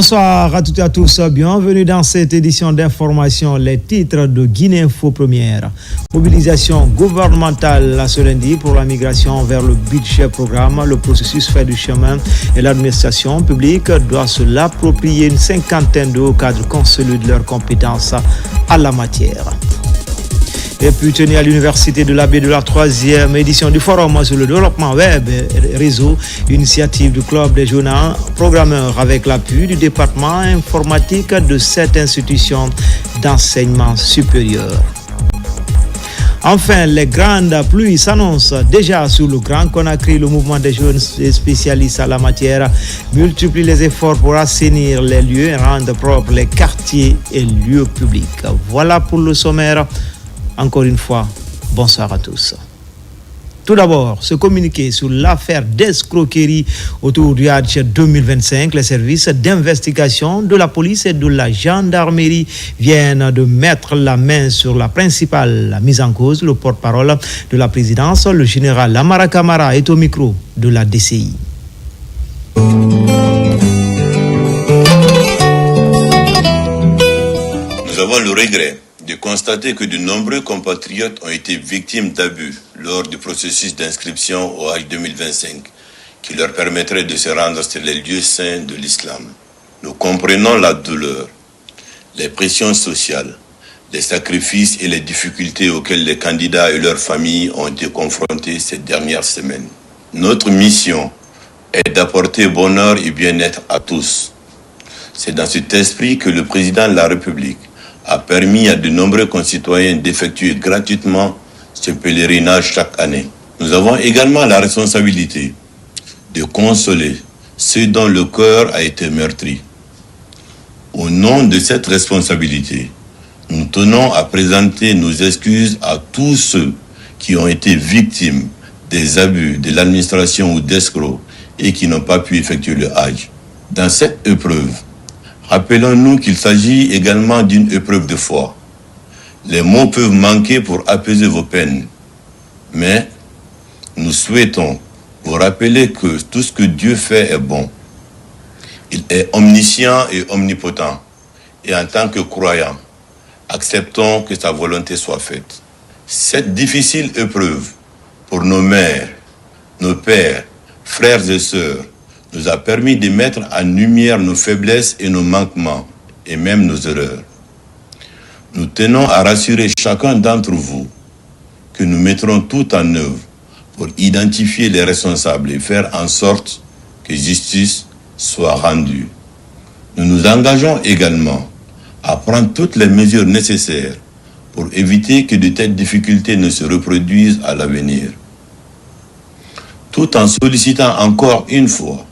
Bonsoir à toutes et à tous, bienvenue dans cette édition d'information. Les titres de Guinée Info Première. Mobilisation gouvernementale ce lundi pour la migration vers le budget programme. Le processus fait du chemin et l'administration publique doit se l'approprier. Une cinquantaine de hauts cadres consolident leurs compétences à la matière. Et puis tenir à l'université de l'Abbé de la 3e édition du Forum sur le développement web et réseau, initiative du Club des jeunes programmeurs avec l'appui du département informatique de cette institution d'enseignement supérieur. Enfin, les grandes pluies s'annoncent déjà sur le Grand Conakry. Le mouvement des jeunes spécialistes à la matière multiplie les efforts pour assainir les lieux et rendre propres les quartiers et lieux publics. Voilà pour le sommaire. Encore une fois, bonsoir à tous. Tout d'abord, se communiquer sur l'affaire d'escroquerie autour du Hajj 2025. Les services d'investigation de la police et de la gendarmerie viennent de mettre la main sur la principale mise en cause. Le porte-parole de la présidence, le général Amara Kamara, est au micro de la DCI. Nous avons le regret de constater que de nombreux compatriotes ont été victimes d'abus lors du processus d'inscription au Hajj 2025 qui leur permettrait de se rendre sur les lieux saints de l'islam. Nous comprenons la douleur, les pressions sociales, les sacrifices et les difficultés auxquels les candidats et leurs familles ont été confrontés ces dernières semaines. Notre mission est d'apporter bonheur et bien-être à tous. C'est dans cet esprit que le président de la République a permis à de nombreux concitoyens d'effectuer gratuitement ce pèlerinage chaque année. Nous avons également la responsabilité de consoler ceux dont le cœur a été meurtri. Au nom de cette responsabilité, nous tenons à présenter nos excuses à tous ceux qui ont été victimes des abus de l'administration ou d'escrocs et qui n'ont pas pu effectuer le Hajj. Dans cette épreuve, rappelons-nous qu'il s'agit également d'une épreuve de foi. Les mots peuvent manquer pour apaiser vos peines, mais nous souhaitons vous rappeler que tout ce que Dieu fait est bon. Il est omniscient et omnipotent, et en tant que croyants, acceptons que sa volonté soit faite. Cette difficile épreuve pour nos mères, nos pères, frères et sœurs, nous a permis de mettre en lumière nos faiblesses et nos manquements, et même nos erreurs. Nous tenons à rassurer chacun d'entre vous que nous mettrons tout en œuvre pour identifier les responsables et faire en sorte que justice soit rendue. Nous nous engageons également à prendre toutes les mesures nécessaires pour éviter que de telles difficultés ne se reproduisent à l'avenir. Tout en sollicitant encore une fois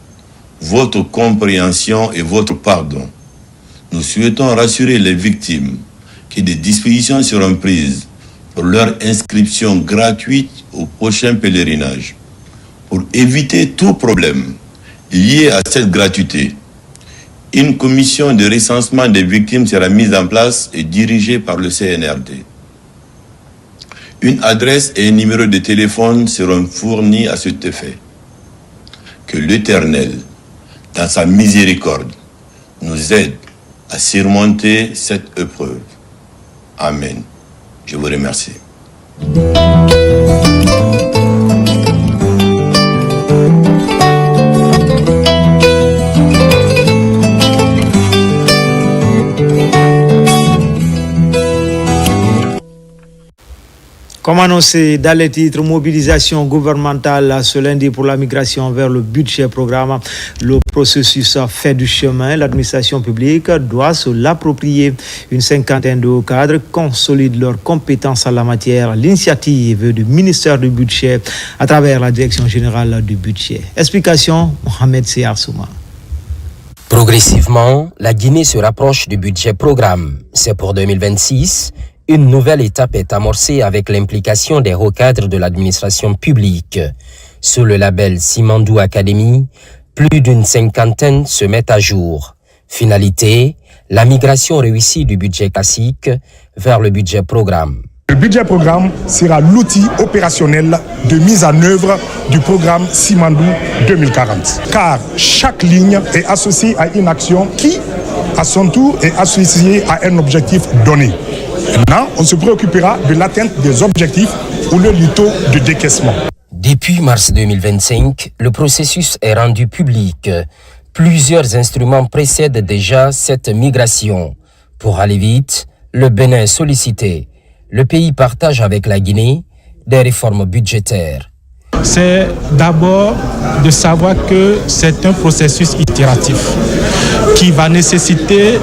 votre compréhension et votre pardon, nous souhaitons rassurer les victimes que des dispositions seront prises pour leur inscription gratuite au prochain pèlerinage. Pour éviter tout problème lié à cette gratuité, une commission de recensement des victimes sera mise en place et dirigée par le CNRD. Une adresse et un numéro de téléphone seront fournis à cet effet. Que l'Éternel, dans sa miséricorde, nous aide à surmonter cette épreuve. Amen. Je vous remercie. Comme annoncé dans les titres, mobilisation gouvernementale ce lundi pour la migration vers le budget programme. Le processus fait du chemin. L'administration publique doit se l'approprier. Une cinquantaine de hauts cadres consolident leurs compétences en la matière. L'initiative du ministère du budget à travers la direction générale du budget. Explication, Mohamed Seyarsouma. Progressivement, la Guinée se rapproche du budget programme. C'est pour 2026. Une nouvelle étape est amorcée avec l'implication des hauts cadres de l'administration publique. Sous le label Simandou Academy, plus d'une cinquantaine se mettent à jour. Finalité, la migration réussie du budget classique vers le budget programme. Le budget programme sera l'outil opérationnel de mise en œuvre du programme Simandou 2040. Car chaque ligne est associée à une action qui, à son tour, est associée à un objectif donné. Maintenant, on se préoccupera de l'atteinte des objectifs ou le taux de décaissement. Depuis mars 2025, le processus est rendu public. Plusieurs instruments précèdent déjà cette migration. Pour aller vite, le Bénin est sollicité. Le pays partage avec la Guinée des réformes budgétaires. C'est d'abord de savoir que c'est un processus itératif qui va nécessiter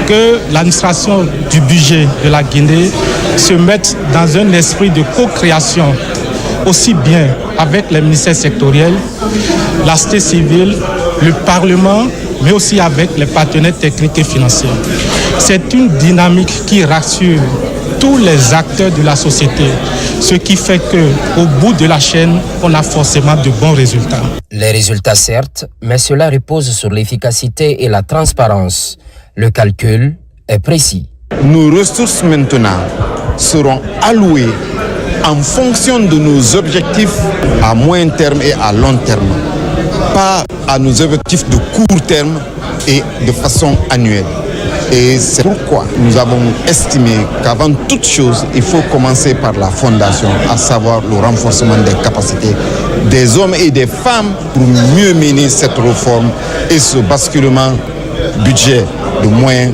que l'administration du budget de la Guinée se mette dans un esprit de co-création, aussi bien avec les ministères sectoriels, la société civile, le Parlement, mais aussi avec les partenaires techniques et financiers. C'est une dynamique qui rassure tous les acteurs de la société, ce qui fait qu'au bout de la chaîne, on a forcément de bons résultats. Les résultats certes, mais cela repose sur l'efficacité et la transparence. Le calcul est précis. Nos ressources maintenant seront allouées en fonction de nos objectifs à moyen terme et à long terme, pas à nos objectifs de court terme et de façon annuelle. Et c'est pourquoi nous avons estimé qu'avant toute chose, il faut commencer par la fondation, à savoir le renforcement des capacités des hommes et des femmes pour mieux mener cette réforme et ce basculement budget de moyens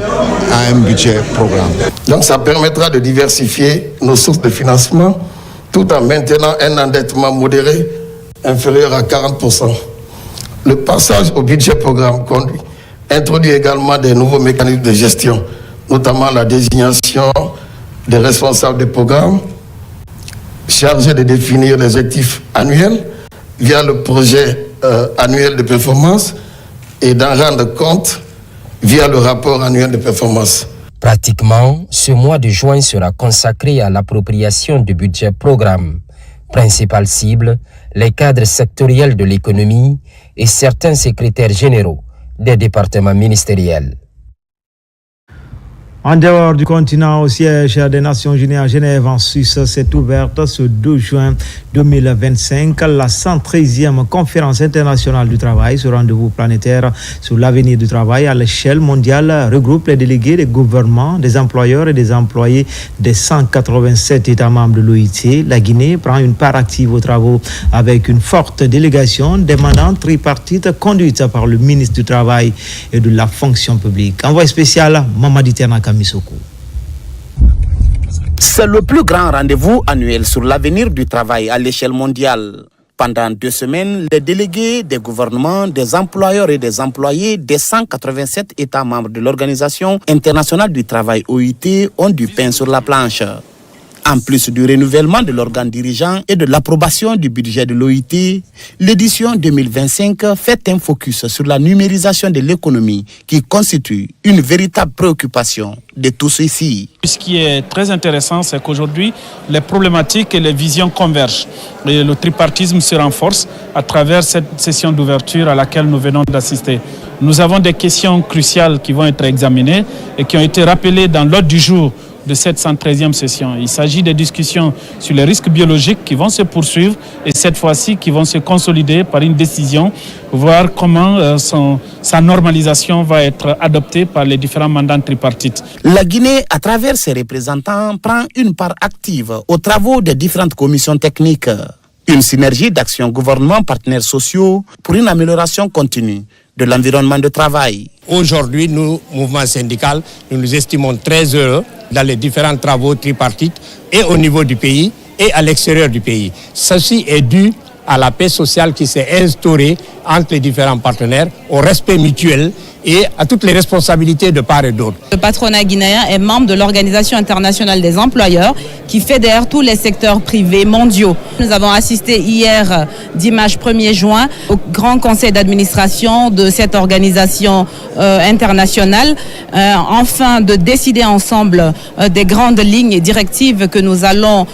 à un budget programme. Donc ça permettra de diversifier nos sources de financement tout en maintenant un endettement modéré inférieur à 40%. Le passage au budget programme introduit également des nouveaux mécanismes de gestion, notamment la désignation des responsables des programmes chargés de définir les objectifs annuels via le projet annuel de performance et d'en rendre compte via le rapport annuel de performance. Pratiquement, ce mois de juin sera consacré à l'appropriation du budget programme. Principale cible, les cadres sectoriels de l'économie et certains secrétaires généraux des départements ministériels. En dehors du continent, au siège des Nations Unies à Genève, en Suisse, s'est ouverte ce 2 juin 2025 la 113e conférence internationale du travail. Ce rendez-vous planétaire sur l'avenir du travail à l'échelle mondiale regroupe les délégués des gouvernements, des employeurs et des employés des 187 États membres de l'OIT. La Guinée prend une part active aux travaux avec une forte délégation demandant tripartite conduite par le ministre du Travail et de la Fonction publique. Envoyé spécial, Mamadi Ternaka Misoko. C'est le plus grand rendez-vous annuel sur l'avenir du travail à l'échelle mondiale. Pendant 2 semaines, les délégués des gouvernements, des employeurs et des employés des 187 États membres de l'Organisation internationale du travail OIT ont du pain sur la planche. En plus du renouvellement de l'organe dirigeant et de l'approbation du budget de l'OIT, l'édition 2025 fait un focus sur la numérisation de l'économie qui constitue une véritable préoccupation de tous ici. Ce qui est très intéressant, c'est qu'aujourd'hui, les problématiques et les visions convergent. Et le tripartisme se renforce à travers cette session d'ouverture à laquelle nous venons d'assister. Nous avons des questions cruciales qui vont être examinées et qui ont été rappelées dans l'ordre du jour de cette 113e session. Il s'agit des discussions sur les risques biologiques qui vont se poursuivre et cette fois-ci qui vont se consolider par une décision, voir comment sa normalisation va être adoptée par les différents mandats tripartites. La Guinée, à travers ses représentants, prend une part active aux travaux des différentes commissions techniques. Une synergie d'actions gouvernement, partenaires sociaux pour une amélioration continue de l'environnement de travail. Aujourd'hui, nous, mouvement syndical, nous nous estimons très heureux dans les différents travaux tripartites et au niveau du pays et à l'extérieur du pays. Ceci est dû à la paix sociale qui s'est instaurée entre les différents partenaires, au respect mutuel et à toutes les responsabilités de part et d'autre. Le patronat guinéen est membre de l'Organisation internationale des employeurs qui fédère tous les secteurs privés mondiaux. Nous avons assisté hier, dimanche 1er juin, au grand conseil d'administration de cette organisation internationale, afin de décider ensemble des grandes lignes et directives que nous allons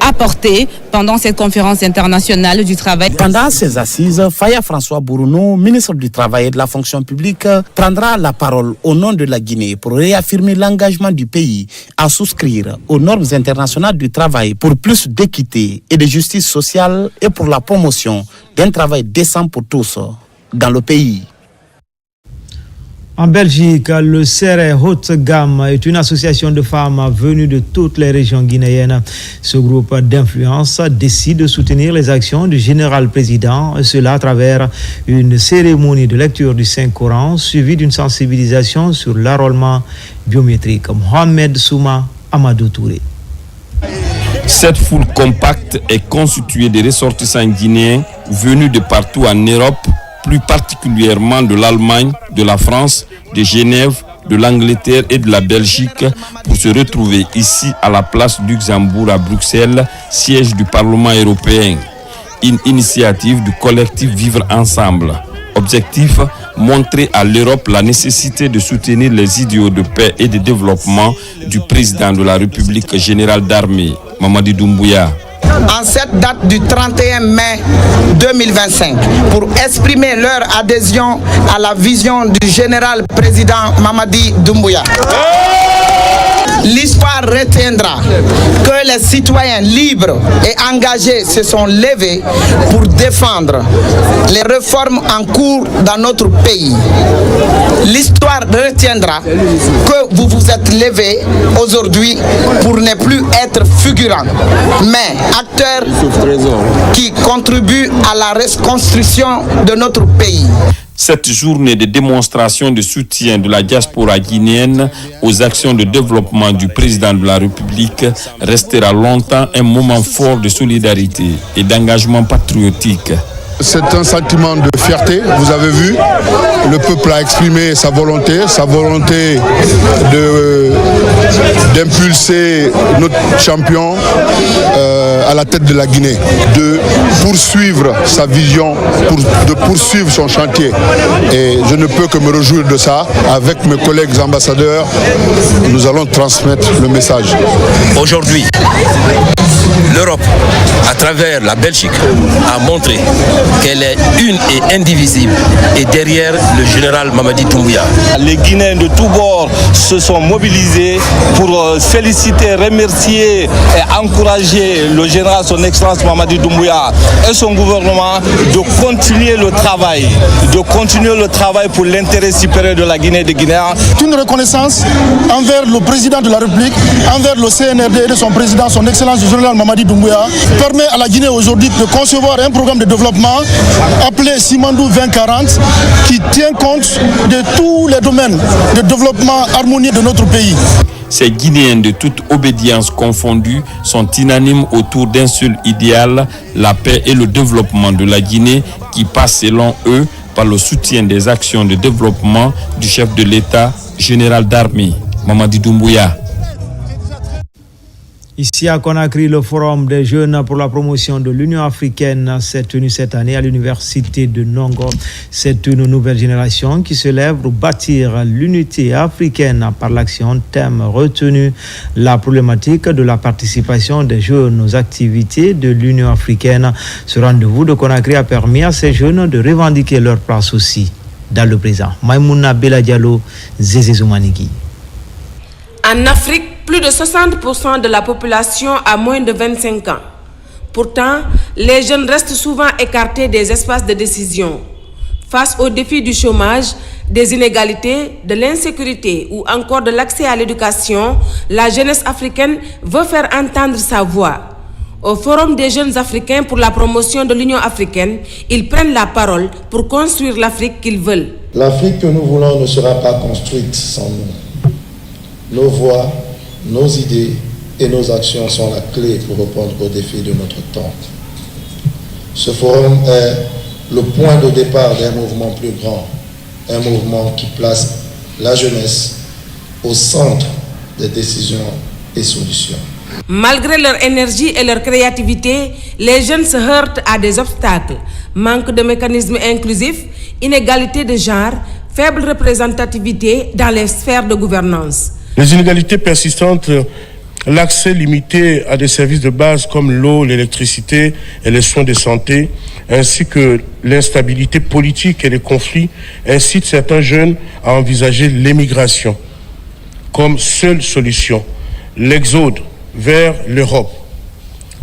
apporter pendant cette conférence internationale du travail. Pendant ces assises, Faya François Bourounou, ministre du Travail et de la Fonction publique, prendra la parole au nom de la Guinée pour réaffirmer l'engagement du pays à souscrire aux normes internationales du travail pour plus d'équité et de justice sociale et pour la promotion d'un travail décent pour tous dans le pays. En Belgique, le Serre Haute Gamme est une association de femmes venues de toutes les régions guinéennes. Ce groupe d'influence décide de soutenir les actions du général président, et cela à travers une cérémonie de lecture du Saint-Coran suivie d'une sensibilisation sur l'enrôlement biométrique. Mohamed Souma Amadou Touré. Cette foule compacte est constituée de ressortissants guinéens venus de partout en Europe, plus particulièrement de l'Allemagne, de la France, de Genève, de l'Angleterre et de la Belgique, pour se retrouver ici à la place Luxembourg à Bruxelles, siège du Parlement européen. Une initiative du collectif Vivre Ensemble. Objectif, montrer à l'Europe la nécessité de soutenir les idéaux de paix et de développement du président de la République générale d'armée, Mamadi Doumbouya. En cette date du 31 mai 2025 pour exprimer leur adhésion à la vision du général président Mamadi Doumbouya. L'histoire retiendra que les citoyens libres et engagés se sont levés pour défendre les réformes en cours dans notre pays. L'histoire retiendra que vous vous êtes levés aujourd'hui pour ne plus être figurants, mais acteurs qui contribuent à la reconstruction de notre pays. Cette journée de démonstration de soutien de la diaspora guinéenne aux actions de développement du président de la République restera longtemps un moment fort de solidarité et d'engagement patriotique. C'est un sentiment de fierté, vous avez vu, le peuple a exprimé sa volonté d'impulser notre champion à la tête de la Guinée, de poursuivre sa vision, de poursuivre son chantier. Et je ne peux que me réjouir de ça. Avec mes collègues ambassadeurs, nous allons transmettre le message. Aujourd'hui, l'Europe, à travers la Belgique, a montré qu'elle est une et indivisible et derrière le général Mamadi Doumbouya. Les Guinéens de tous bords se sont mobilisés pour féliciter, remercier et encourager le général, son excellence Mamadi Doumbouya et son gouvernement de continuer le travail pour l'intérêt supérieur de la Guinée et des Guinéens. Une reconnaissance envers le président de la République, envers le CNRD et de son président, son excellence le général Mamadi Doumbouya, permet à la Guinée aujourd'hui de concevoir un programme de développement appelé Simandou 2040 qui tient compte de tous les domaines de développement harmonieux de notre pays. Ces Guinéens de toute obédience confondue sont unanimes autour d'un seul idéal, la paix et le développement de la Guinée qui passe selon eux par le soutien des actions de développement du chef de l'État, général d'armée, Mamadi Doumbouya. Ici à Conakry, le Forum des jeunes pour la promotion de l'Union africaine s'est tenu cette année à l'université de Nongo. C'est une nouvelle génération qui se lève pour bâtir l'unité africaine par l'action. Thème retenu, la problématique de la participation des jeunes aux activités de l'Union africaine. Ce rendez-vous de Conakry a permis à ces jeunes de revendiquer leur place aussi dans le présent. Maïmouna Bella Diallo, Zézé Zoumaniki. En Afrique, plus de 60% de la population a moins de 25 ans. Pourtant, les jeunes restent souvent écartés des espaces de décision. Face aux défis du chômage, des inégalités, de l'insécurité ou encore de l'accès à l'éducation, la jeunesse africaine veut faire entendre sa voix. Au Forum des jeunes africains pour la promotion de l'Union africaine, ils prennent la parole pour construire l'Afrique qu'ils veulent. L'Afrique que nous voulons ne sera pas construite sans nous. Nos voix, nos idées et nos actions sont la clé pour répondre aux défis de notre temps. Ce forum est le point de départ d'un mouvement plus grand, un mouvement qui place la jeunesse au centre des décisions et solutions. Malgré leur énergie et leur créativité, les jeunes se heurtent à des obstacles. Manque de mécanismes inclusifs, inégalité de genre, faible représentativité dans les sphères de gouvernance. Les inégalités persistantes l'accès limité à des services de base comme l'eau, l'électricité et les soins de santé, ainsi que l'instabilité politique et les conflits incitent certains jeunes à envisager l'émigration comme seule solution. L'exode vers l'Europe,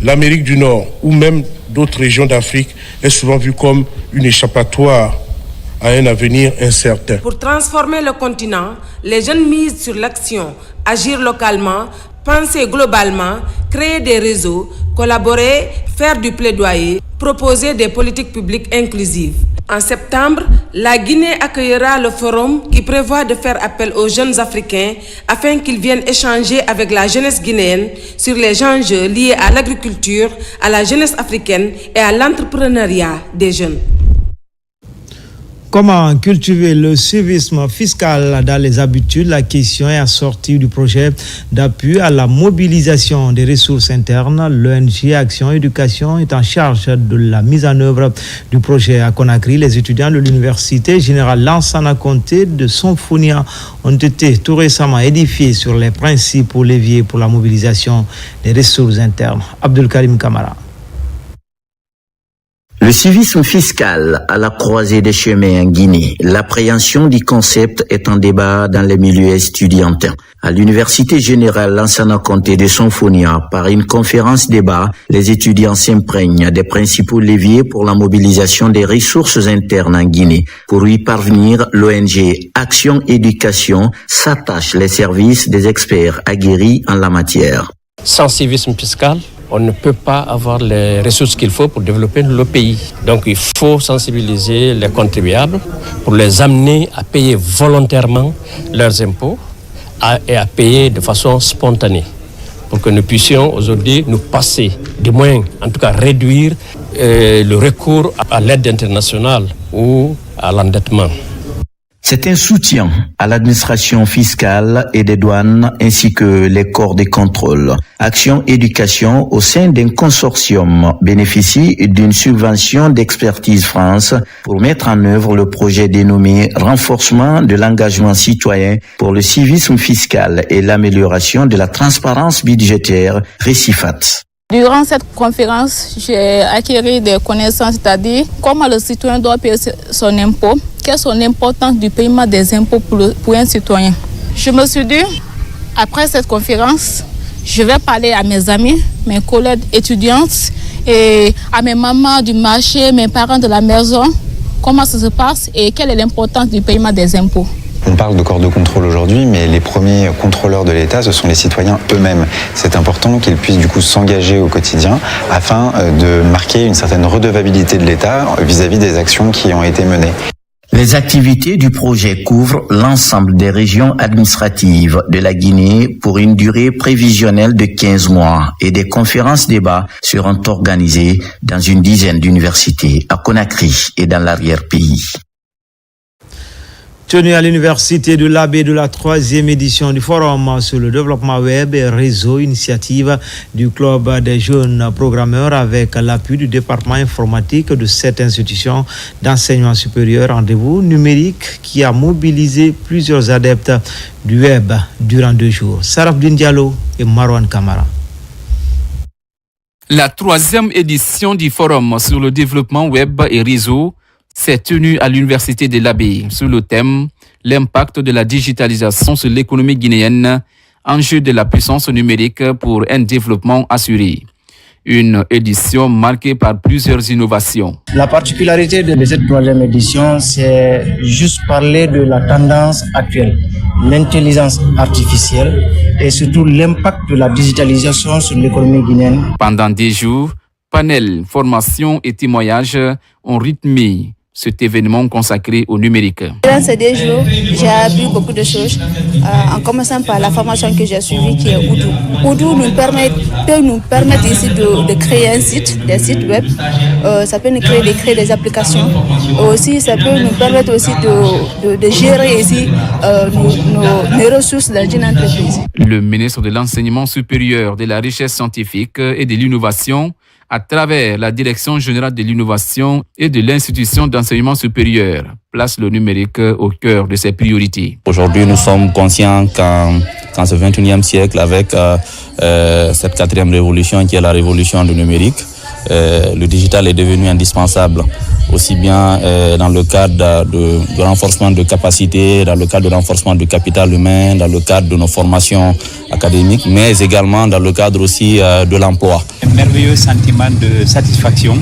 l'Amérique du Nord ou même d'autres régions d'Afrique est souvent vu comme une échappatoire à un avenir incertain. Pour transformer le continent, les jeunes misent sur l'action, agir localement, penser globalement, créer des réseaux, collaborer, faire du plaidoyer, proposer des politiques publiques inclusives. En septembre, la Guinée accueillera le forum qui prévoit de faire appel aux jeunes Africains afin qu'ils viennent échanger avec la jeunesse guinéenne sur les enjeux liés à l'agriculture, à la jeunesse africaine et à l'entrepreneuriat des jeunes. Comment cultiver le civisme fiscal dans les habitudes? La question est assortie du projet d'appui à la mobilisation des ressources internes. L'ONG Action Éducation est en charge de la mise en œuvre du projet à Conakry. Les étudiants de l'Université Générale Lansana Conté de Sonfonia ont été tout récemment édifiés sur les principaux leviers pour la mobilisation des ressources internes. Abdul Karim Kamara. Le civisme fiscal à la croisée des chemins en Guinée. L'appréhension du concept est en débat dans les milieux étudiantins. À l'Université Générale Lansana Conté de Sonfonia, par une conférence débat, les étudiants s'imprègnent des principaux leviers pour la mobilisation des ressources internes en Guinée. Pour y parvenir, l'ONG Action Éducation s'attache les services des experts aguerris en la matière. Sans civisme fiscal, on ne peut pas avoir les ressources qu'il faut pour développer le pays. Donc il faut sensibiliser les contribuables pour les amener à payer volontairement leurs impôts et à payer de façon spontanée pour que nous puissions aujourd'hui nous passer, du moins en tout cas réduire le recours à l'aide internationale ou à l'endettement. C'est un soutien à l'administration fiscale et des douanes ainsi que les corps de contrôle. Action Éducation au sein d'un consortium bénéficie d'une subvention d'Expertise France pour mettre en œuvre le projet dénommé Renforcement de l'engagement citoyen pour le civisme fiscal et l'amélioration de la transparence budgétaire RECIFAT. Durant cette conférence, j'ai acquis des connaissances, c'est-à-dire comment le citoyen doit payer son impôt, quelle est son importance du paiement des impôts pour un citoyen. Je me suis dit, après cette conférence, je vais parler à mes amis, mes collègues étudiantes et à mes mamans du marché, mes parents de la maison, comment ça se passe et quelle est l'importance du paiement des impôts. On parle de corps de contrôle aujourd'hui, mais les premiers contrôleurs de l'État, ce sont les citoyens eux-mêmes. C'est important qu'ils puissent du coup s'engager au quotidien afin de marquer une certaine redevabilité de l'État vis-à-vis des actions qui ont été menées. Les activités du projet couvrent l'ensemble des régions administratives de la Guinée pour une durée prévisionnelle de 15 mois et des conférences débats seront organisées dans une dizaine d'universités à Conakry et dans l'arrière-pays. Tenu à l'Université de l'Abbé de la 3e édition du Forum sur le développement web et réseau, initiative du Club des jeunes programmeurs avec l'appui du département informatique de cette institution d'enseignement supérieur, rendez-vous numérique qui a mobilisé plusieurs adeptes du web durant 2 jours. Sarabdine Diallo et Marwan Kamara. La 3e édition du Forum sur le développement web et réseau s'est tenue à l'Université de l'Abbé sous le thème « L'impact de la digitalisation sur l'économie guinéenne, enjeu de la puissance numérique pour un développement assuré ». Une édition marquée par plusieurs innovations. La particularité de cette 3e édition, c'est juste parler de la tendance actuelle, l'intelligence artificielle et surtout l'impact de la digitalisation sur l'économie guinéenne. Pendant 10 jours, panels, formations et témoignages ont rythmé cet événement consacré au numérique. Dans ces 2 jours, j'ai appris beaucoup de choses, en commençant par la formation que j'ai suivie qui est Odoo. Odoo peut nous permettre ici de créer un site, des sites web, ça peut nous créer des applications. Aussi, ça peut nous permettre aussi de gérer ici nos ressources dans une entreprise. Le ministre de l'Enseignement supérieur, de la Recherche scientifique et de l'Innovation, à travers la Direction générale de l'innovation et de l'institution d'enseignement supérieur, place le numérique au cœur de ses priorités. Aujourd'hui, nous sommes conscients qu'en dans ce 21e siècle avec cette 4e révolution qui est la révolution du numérique. Le digital est devenu indispensable, aussi bien dans le cadre de renforcement de capacités, dans le cadre de renforcement du capital humain, dans le cadre de nos formations académiques, mais également dans le cadre aussi de l'emploi. Un merveilleux sentiment de satisfaction.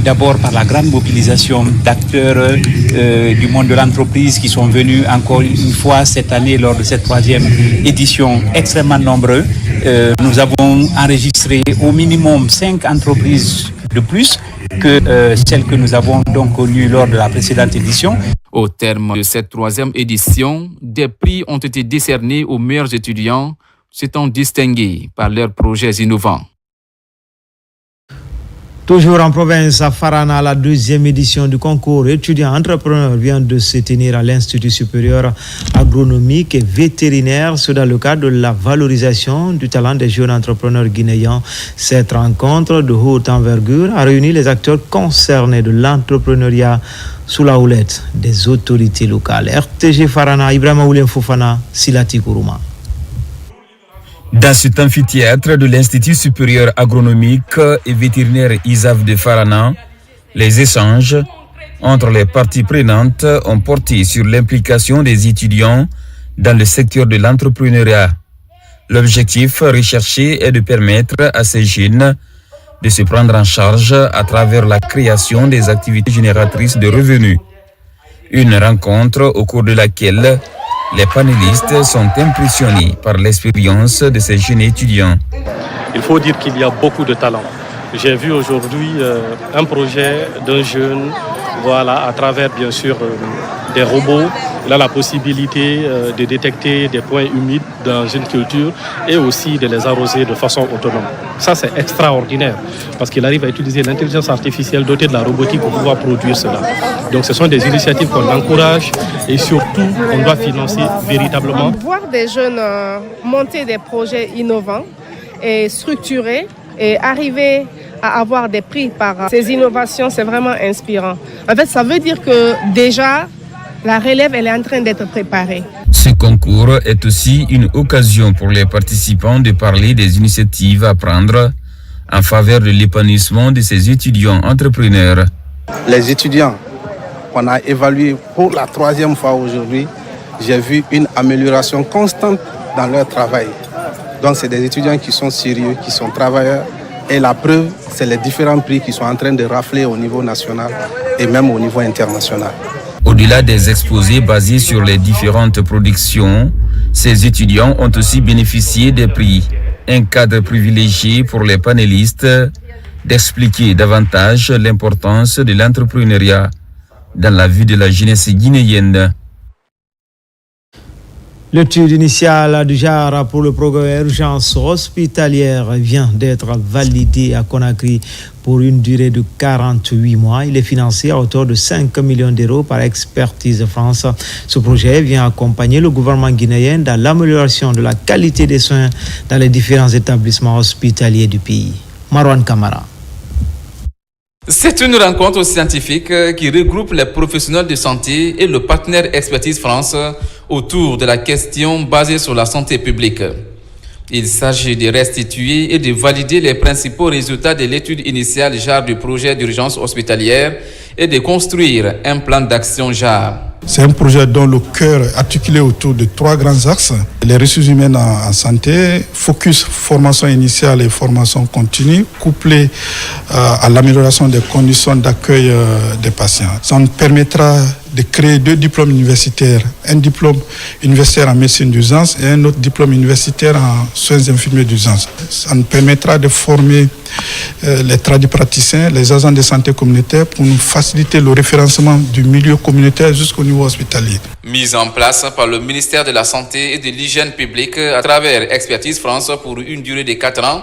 D'abord par la grande mobilisation d'acteurs du monde de l'entreprise qui sont venus encore une fois cette année lors de cette 3e édition, extrêmement nombreux. Nous avons enregistré au minimum 5 entreprises de plus que celles que nous avons donc connues lors de la précédente édition. Au terme de cette 3e édition, des prix ont été décernés aux meilleurs étudiants, s'étant distingués par leurs projets innovants. Toujours en province, à Farana, la 2e édition du concours étudiants-entrepreneurs vient de se tenir à l'Institut supérieur agronomique et vétérinaire, c'est dans le cadre de la valorisation du talent des jeunes entrepreneurs guinéens. Cette rencontre de haute envergure a réuni les acteurs concernés de l'entrepreneuriat sous la houlette des autorités locales. RTG Farana, Ibrahima Oulien Fofana, Silati Kourouma. Dans cet amphithéâtre de l'Institut supérieur agronomique et vétérinaire ISAV de Farana, les échanges entre les parties prenantes ont porté sur l'implication des étudiants dans le secteur de l'entrepreneuriat. L'objectif recherché est de permettre à ces jeunes de se prendre en charge à travers la création des activités génératrices de revenus. Une rencontre au cours de laquelle les panélistes sont impressionnés par l'expérience de ces jeunes étudiants. Il faut dire qu'il y a beaucoup de talent. J'ai vu aujourd'hui un projet d'un jeune, à travers bien sûr des robots. Il a la possibilité de détecter des points humides dans une culture et aussi de les arroser de façon autonome. Ça, c'est extraordinaire parce qu'il arrive à utiliser l'intelligence artificielle dotée de la robotique pour pouvoir produire cela. Donc ce sont des initiatives qu'on encourage et surtout on doit financer véritablement. Voir des jeunes monter des projets innovants et structurés et arriver à avoir des prix par ces innovations, c'est vraiment inspirant. En fait, ça veut dire que déjà, la relève, elle est en train d'être préparée. Ce concours est aussi une occasion pour les participants de parler des initiatives à prendre en faveur de l'épanouissement de ces étudiants entrepreneurs. Les étudiants qu'on a évalués pour la 3e fois aujourd'hui, j'ai vu une amélioration constante dans leur travail. Donc c'est des étudiants qui sont sérieux, qui sont travailleurs. Et la preuve, c'est les différents prix qui sont en train de rafler au niveau national et même au niveau international. Au-delà des exposés basés sur les différentes productions, ces étudiants ont aussi bénéficié des prix. Un cadre privilégié pour les panélistes d'expliquer davantage l'importance de l'entrepreneuriat dans la vie de la jeunesse guinéenne. L'étude initiale du JAR pour le programme urgence hospitalière vient d'être validée à Conakry pour une durée de 48 mois. Il est financé à hauteur de 5 millions d'euros par Expertise France. Ce projet vient accompagner le gouvernement guinéen dans l'amélioration de la qualité des soins dans les différents établissements hospitaliers du pays. Marwan Kamara. C'est une rencontre scientifique qui regroupe les professionnels de santé et le partenaire Expertise France autour de la question basée sur la santé publique. Il s'agit de restituer et de valider les principaux résultats de l'étude initiale JAR du projet d'urgence hospitalière et de construire un plan d'action JAR. C'est un projet dont le cœur est articulé autour de 3 grands axes. Les ressources humaines en santé, focus formation initiale et formation continue, couplé à l'amélioration des conditions d'accueil des patients. Ça nous permettra de créer 2 diplômes universitaires, un diplôme universitaire en médecine d'urgence et un autre diplôme universitaire en soins infirmiers d'urgence. Ça nous permettra de former les tradipraticiens, les agents de santé communautaire pour nous faciliter le référencement du milieu communautaire jusqu'au niveau hospitalier. Mise en place par le ministère de la Santé et de l'Hygiène publique à travers Expertise France pour une durée de 4 ans,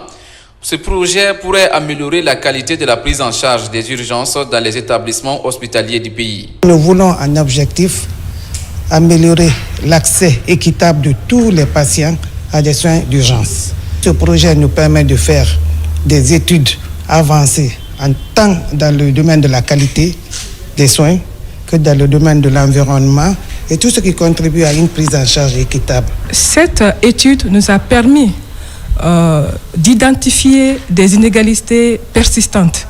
ce projet pourrait améliorer la qualité de la prise en charge des urgences dans les établissements hospitaliers du pays. Nous voulons en objectif améliorer l'accès équitable de tous les patients à des soins d'urgence. Ce projet nous permet de faire des études avancées en tant dans le domaine de la qualité des soins que dans le domaine de l'environnement et tout ce qui contribue à une prise en charge équitable. Cette étude nous a permis d'identifier des inégalités persistantes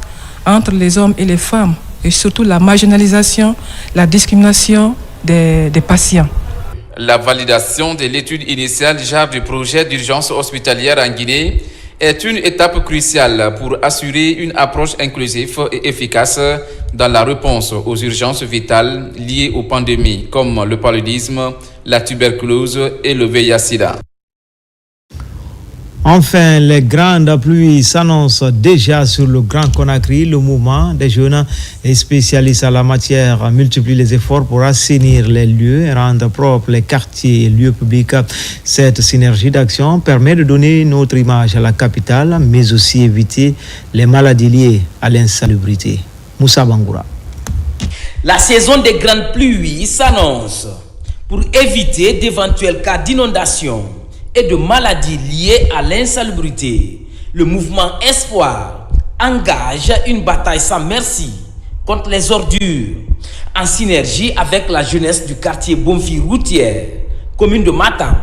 entre les hommes et les femmes, et surtout la marginalisation, la discrimination des patients. La validation de l'étude initiale genre du projet d'urgence hospitalière en Guinée est une étape cruciale pour assurer une approche inclusive et efficace dans la réponse aux urgences vitales liées aux pandémies comme le paludisme, la tuberculose et le VIH-Sida. Enfin, les grandes pluies s'annoncent déjà sur le Grand Conakry. Le mouvement des jeunes et spécialistes en la matière multiplie les efforts pour assainir les lieux et rendre propres les quartiers et lieux publics. Cette synergie d'action permet de donner une autre image à la capitale, mais aussi éviter les maladies liées à l'insalubrité. Moussa Bangoura. La saison des grandes pluies s'annonce pour éviter d'éventuels cas d'inondation et de maladies liées à l'insalubrité. Le mouvement Espoir engage une bataille sans merci contre les ordures en synergie avec la jeunesse du quartier Bonfils-Routière, commune de Matam.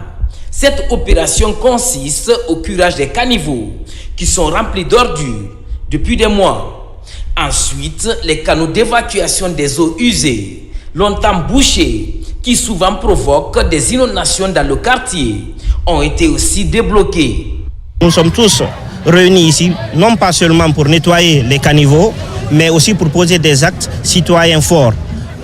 Cette opération consiste au curage des caniveaux qui sont remplis d'ordures depuis des mois. Ensuite, les canaux d'évacuation des eaux usées, longtemps bouchés, qui souvent provoquent des inondations dans le quartier, ont été aussi débloqués. Nous sommes tous réunis ici, non pas seulement pour nettoyer les caniveaux, mais aussi pour poser des actes citoyens forts.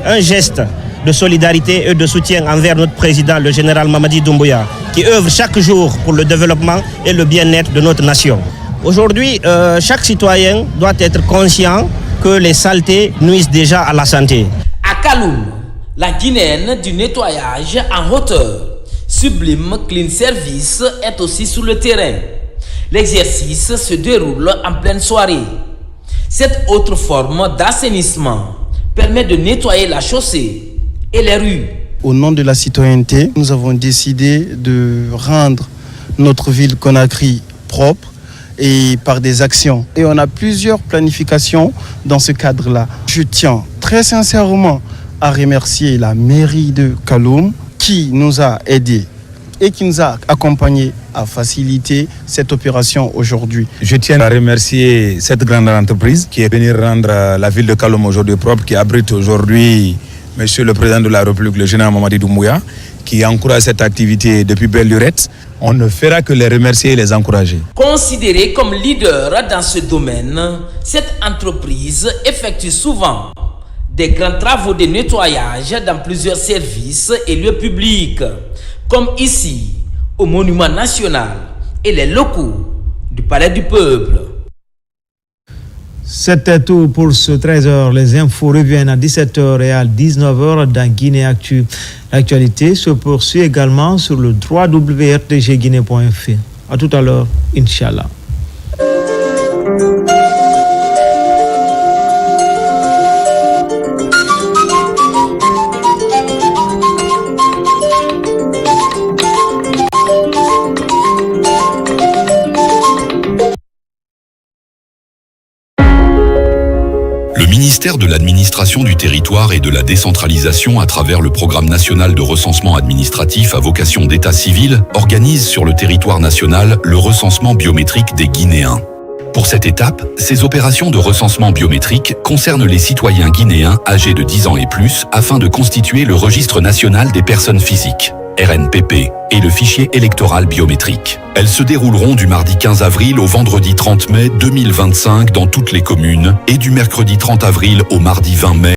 Un geste de solidarité et de soutien envers notre président, le général Mamadi Doumbouya, qui œuvre chaque jour pour le développement et le bien-être de notre nation. Aujourd'hui, chaque citoyen doit être conscient que les saletés nuisent déjà à la santé. À Kaloum, la Guinéenne du nettoyage en hauteur, Sublime Clean Service, est aussi sur le terrain. L'exercice se déroule en pleine soirée. Cette autre forme d'assainissement permet de nettoyer la chaussée et les rues. Au nom de la citoyenneté, nous avons décidé de rendre notre ville Conakry propre et par des actions. Et on a plusieurs planifications dans ce cadre-là. Je tiens très sincèrement à remercier la mairie de Kaloum qui nous a aidés et qui nous a accompagnés à faciliter cette opération aujourd'hui. Je tiens à remercier cette grande entreprise qui est venue rendre la ville de Kaloum aujourd'hui propre, qui abrite aujourd'hui Monsieur le Président de la République, le général Mamadi Doumbouya, qui encourage cette activité depuis belle lurette. On ne fera que les remercier et les encourager. Considérée comme leader dans ce domaine, cette entreprise effectue souvent des grands travaux de nettoyage dans plusieurs services et lieux publics, comme ici, au Monument National et les locaux du Palais du Peuple. C'était tout pour ce 13h. Les infos reviennent à 17h et à 19h dans Guinée Actu. L'actualité se poursuit également sur le www.rtgguinée.fr. À tout à l'heure, Inch'Allah. Le ministère de l'Administration du Territoire et de la Décentralisation, à travers le Programme national de recensement administratif à vocation d'état civil, organise sur le territoire national le recensement biométrique des Guinéens. Pour cette étape, ces opérations de recensement biométrique concernent les citoyens guinéens âgés de 10 ans et plus afin de constituer le registre national des personnes physiques, RNPP, et le fichier électoral biométrique. Elles se dérouleront du mardi 15 avril au vendredi 30 mai 2025 dans toutes les communes et du mercredi 30 avril au mardi 20 mai